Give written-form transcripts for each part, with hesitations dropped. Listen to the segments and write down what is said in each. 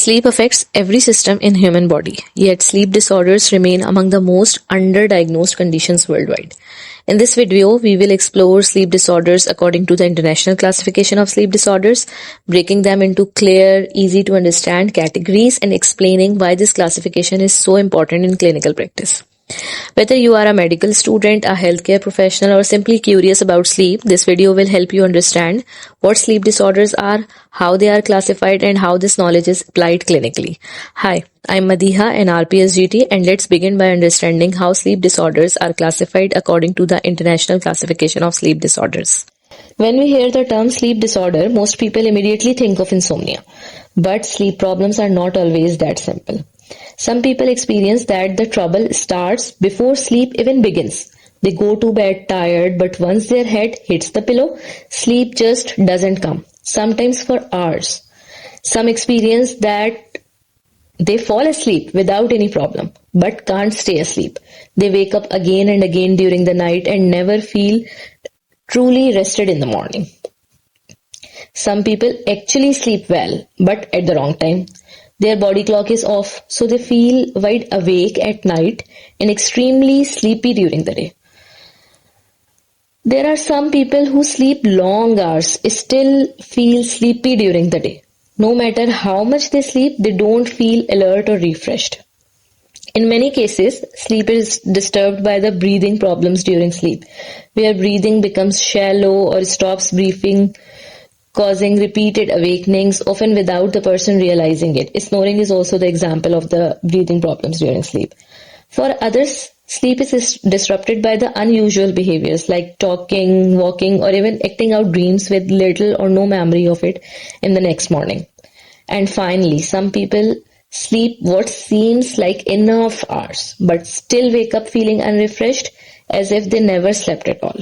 Sleep affects every system in human body, yet sleep disorders remain among the most underdiagnosed conditions worldwide. In this video, we will explore sleep disorders according to the International Classification of Sleep Disorders, breaking them into clear, easy to understand categories and explaining why this classification is so important in clinical practice. Whether you are a medical student, a healthcare professional, or simply curious about sleep, this video will help you understand what sleep disorders are, how they are classified, and how this knowledge is applied clinically. Hi, I'm Madiha, an RPSGT, and let's begin by understanding how sleep disorders are classified according to the International Classification of Sleep Disorders. When we hear the term sleep disorder, most people immediately think of insomnia. But sleep problems are not always that simple. Some people experience that the trouble starts before sleep even begins. They go to bed tired, but once their head hits the pillow, sleep just doesn't come, sometimes for hours. Some experience that they fall asleep without any problem, but can't stay asleep. They wake up again and again during the night and never feel truly rested in the morning. Some people actually sleep well, but at the wrong time. Their body clock is off, so they feel wide awake at night and extremely sleepy during the day. There are some people who sleep long hours, still feel sleepy during the day. No matter how much they sleep, they don't feel alert or refreshed. In many cases, sleep is disturbed by the breathing problems during sleep, where breathing becomes shallow or stops breathing, causing repeated awakenings, often without the person realizing it. Snoring is also the example of the breathing problems during sleep. For others, sleep is disrupted by the unusual behaviors like talking, walking, or even acting out dreams with little or no memory of it in the next morning. And finally, some people sleep what seems like enough hours, but still wake up feeling unrefreshed as if they never slept at all.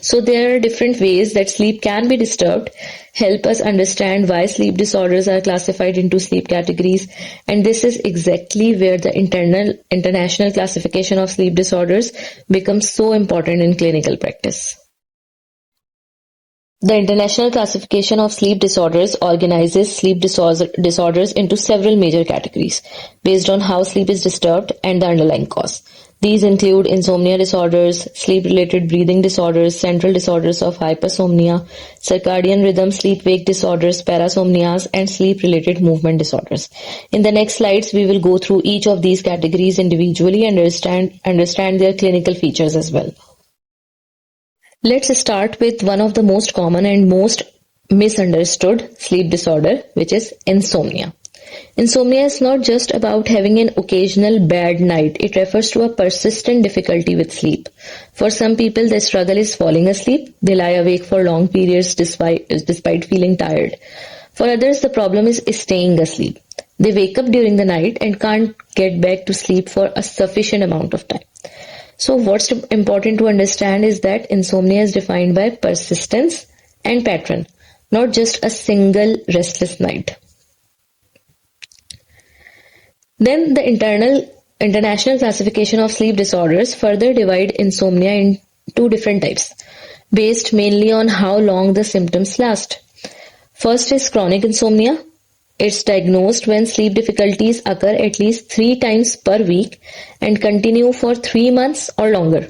So there are different ways that sleep can be disturbed. Help us understand why sleep disorders are classified into sleep categories. And this is exactly where the International Classification of Sleep Disorders becomes so important in clinical practice. The International Classification of Sleep Disorders organizes sleep disorders into several major categories based on how sleep is disturbed and the underlying cause. These include insomnia disorders, sleep-related breathing disorders, central disorders of hypersomnia, circadian rhythm sleep-wake disorders, parasomnias, and sleep-related movement disorders. In the next slides, we will go through each of these categories individually and understand their clinical features as well. Let's start with one of the most common and most misunderstood sleep disorder, which is insomnia. Insomnia is not just about having an occasional bad night. It refers to a persistent difficulty with sleep. For some people, the struggle is falling asleep. They lie awake for long periods despite feeling tired. For others, the problem is staying asleep. They wake up during the night and can't get back to sleep for a sufficient amount of time. So what's important to understand is that insomnia is defined by persistence and pattern, not just a single restless night. Then the International Classification of Sleep Disorders further divide insomnia in two different types, based mainly on how long the symptoms last. First is chronic insomnia. It's diagnosed when sleep difficulties occur at least 3 times per week and continue for 3 months or longer.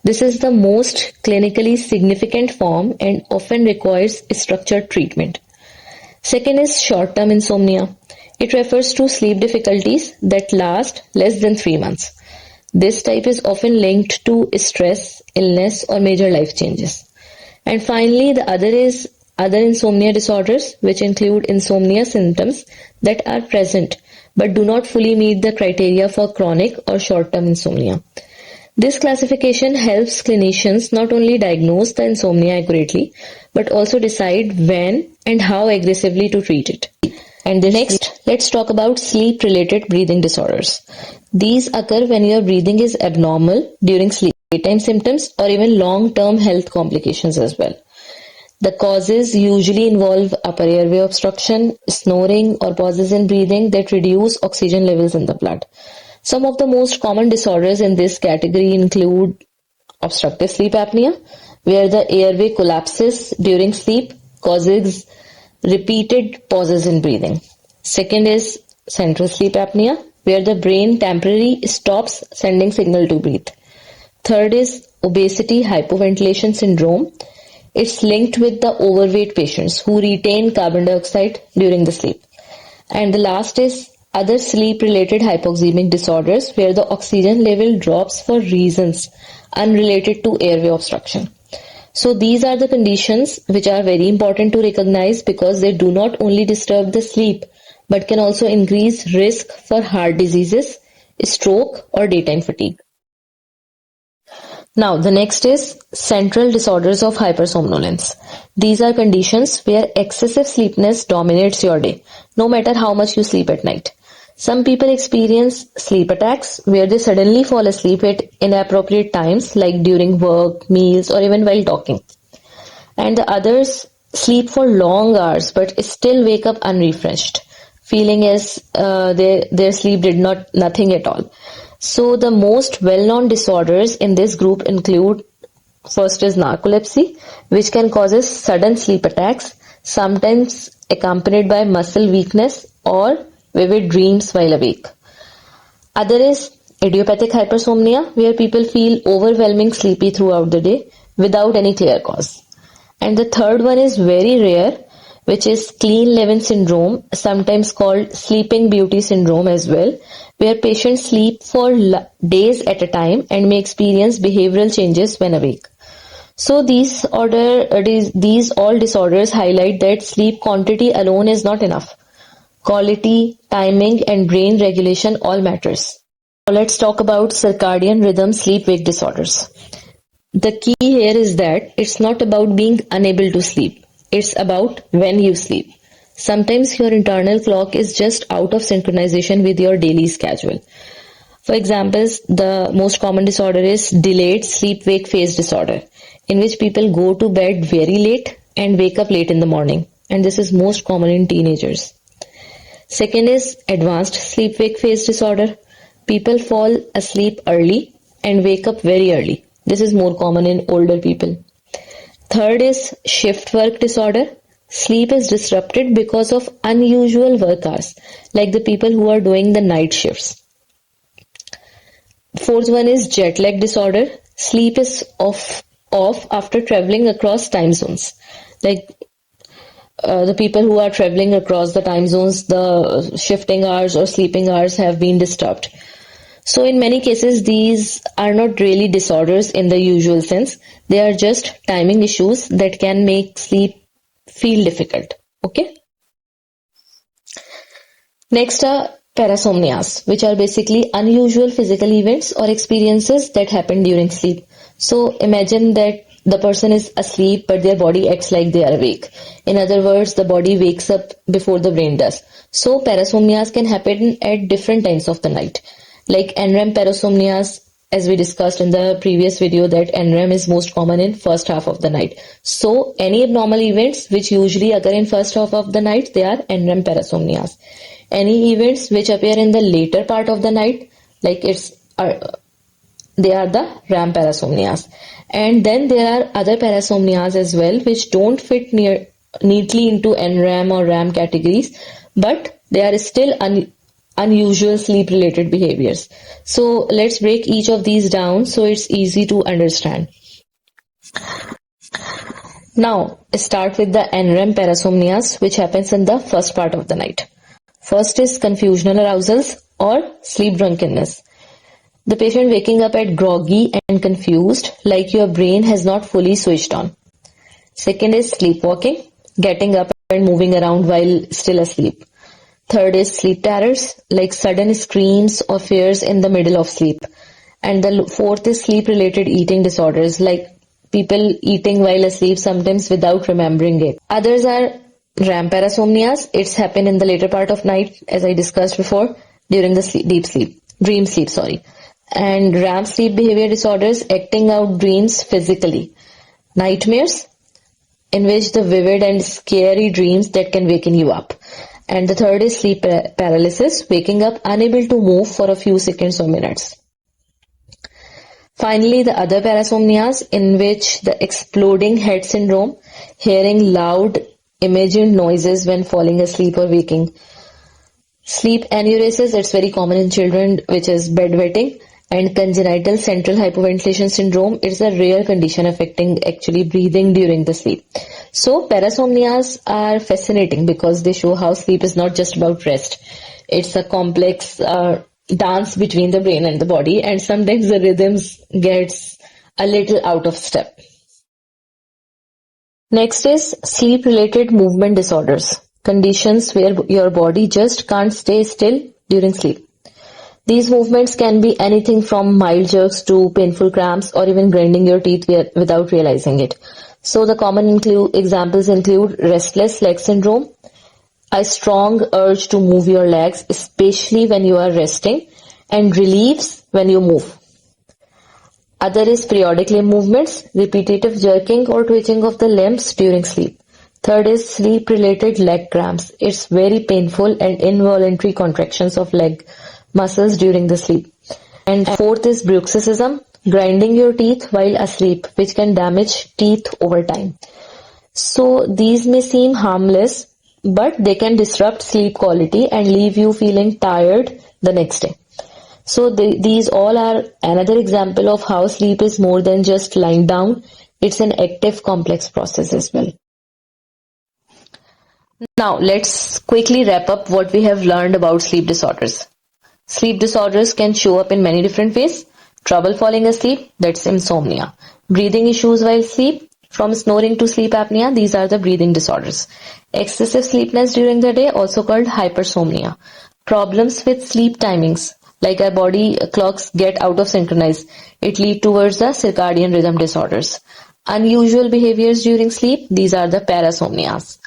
This is the most clinically significant form and often requires structured treatment. Second is short-term insomnia. It refers to sleep difficulties that last less than 3 months. This type is often linked to stress, illness, or major life changes. And finally, the other is other insomnia disorders, which include insomnia symptoms that are present but do not fully meet the criteria for chronic or short-term insomnia. This classification helps clinicians not only diagnose the insomnia accurately, but also decide when and how aggressively to treat it. And next, let's talk about sleep-related breathing disorders. These occur when your breathing is abnormal during sleep, daytime symptoms, or even long-term health complications as well. The causes usually involve upper airway obstruction, snoring, or pauses in breathing that reduce oxygen levels in the blood. Some of the most common disorders in this category include obstructive sleep apnea, where the airway collapses during sleep, causes repeated pauses in breathing. Second is central sleep apnea, where the brain temporarily stops sending signal to breathe. Third is obesity hypoventilation syndrome. It's linked with the overweight patients who retain carbon dioxide during the sleep. And the last is other sleep-related hypoxemic disorders, where the oxygen level drops for reasons unrelated to airway obstruction. So these are the conditions which are very important to recognize because they do not only disturb the sleep but can also increase risk for heart diseases, stroke, or daytime fatigue. Now, the next is central disorders of hypersomnolence. These are conditions where excessive sleepiness dominates your day, no matter how much you sleep at night. Some people experience sleep attacks where they suddenly fall asleep at inappropriate times, like during work, meals, or even while talking. And the others sleep for long hours but still wake up unrefreshed, feeling as their sleep did nothing at all. So the most well-known disorders in this group include, first is narcolepsy, which can cause sudden sleep attacks, sometimes accompanied by muscle weakness or vivid dreams while awake. Other is idiopathic hypersomnia, where people feel overwhelming sleepy throughout the day without any clear cause. And the third one is very rare, which is Kleene-Levin syndrome, sometimes called sleeping beauty syndrome as well, where patients sleep for days at a time and may experience behavioral changes when awake. So these all disorders highlight that sleep quantity alone is not enough. Quality, timing, and brain regulation all matters. Now let's talk about circadian rhythm sleep-wake disorders. The key here is that it's not about being unable to sleep. It's about when you sleep. Sometimes your internal clock is just out of synchronization with your daily schedule. For example, the most common disorder is delayed sleep-wake phase disorder, in which people go to bed very late and wake up late in the morning. And this is most common in teenagers. Second is advanced sleep-wake phase disorder. People fall asleep early and wake up very early. This is more common in older people. Third is shift work disorder. Sleep is disrupted because of unusual work hours, like the people who are doing the night shifts. Fourth one is jet lag disorder. Sleep is off after traveling across time zones. Like the people who are traveling across the time zones, the shifting hours or sleeping hours have been disturbed. So in many cases, these are not really disorders in the usual sense. They are just timing issues that can make sleep feel difficult. Okay. Next are parasomnias, which are basically unusual physical events or experiences that happen during sleep. So imagine that the person is asleep, but their body acts like they are awake. In other words, the body wakes up before the brain does. So parasomnias can happen at different times of the night. Like NREM parasomnias, as we discussed in the previous video, that NREM is most common in first half of the night. So any abnormal events which usually occur in first half of the night, they are NREM parasomnias. Any events which appear in the later part of the night, like they are the RAM parasomnias. And then there are other parasomnias as well, which don't fit neatly into NREM or RAM categories, but they are still unusual sleep-related behaviors. So let's break each of these down so it's easy to understand. Now, start with the NREM parasomnias, which happens in the first part of the night. First is confusional arousals or sleep drunkenness. The patient waking up at groggy and confused, like your brain has not fully switched on. Second is sleepwalking, getting up and moving around while still asleep. Third is sleep terrors, like sudden screams or fears in the middle of sleep. And the fourth is sleep-related eating disorders, like people eating while asleep, sometimes without remembering it. Others are RAM parasomnias. It's happened in the later part of night, as I discussed before, during the dream sleep. And RAM sleep behavior disorders, acting out dreams physically. Nightmares, in which the vivid and scary dreams that can waken you up. And the third is sleep paralysis, waking up unable to move for a few seconds or minutes. Finally, the other parasomnias, in which the exploding head syndrome, hearing loud imagined noises when falling asleep or waking. Sleep enuresis, it's very common in children, which is bedwetting, and congenital central hypoventilation syndrome. It's a rare condition affecting actually breathing during the sleep. So parasomnias are fascinating because they show how sleep is not just about rest. It's a complex dance between the brain and the body, and sometimes the rhythms gets a little out of step. Next is sleep-related movement disorders, conditions where your body just can't stay still during sleep. These movements can be anything from mild jerks to painful cramps or even grinding your teeth without realizing it. So the common examples include restless leg syndrome, a strong urge to move your legs, especially when you are resting, and relieves when you move. Other is periodic limb movements, repetitive jerking or twitching of the limbs during sleep. Third is sleep-related leg cramps. It's very painful and involuntary contractions of leg muscles during the sleep. And fourth is bruxism, grinding your teeth while asleep, which can damage teeth over time. So these may seem harmless, but they can disrupt sleep quality and leave you feeling tired the next day. So these all are another example of how sleep is more than just lying down. It's an active, complex process as well. Now, let's quickly wrap up what we have learned about sleep disorders. Sleep disorders can show up in many different ways. Trouble falling asleep, that's insomnia. Breathing issues while asleep, from snoring to sleep apnea, these are the breathing disorders. Excessive sleepiness during the day, also called hypersomnia. Problems with sleep timings, like our body clocks get out of synchronize. It leads towards the circadian rhythm disorders. Unusual behaviors during sleep, these are the parasomnias.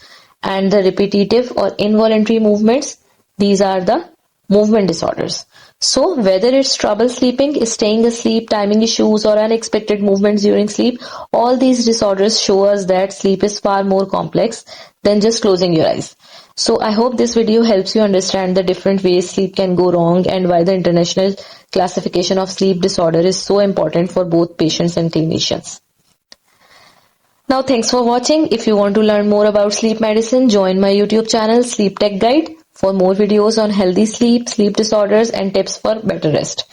And the repetitive or involuntary movements, these are the movement disorders. So whether it's trouble sleeping, staying asleep, timing issues, or unexpected movements during sleep, all these disorders show us that sleep is far more complex than just closing your eyes. So I hope this video helps you understand the different ways sleep can go wrong and why the international classification of sleep disorder is so important for both patients and clinicians. Now thanks for watching. If you want to learn more about sleep medicine, join my YouTube channel Sleep Tech Guide for more videos on healthy sleep, sleep disorders and tips for better rest.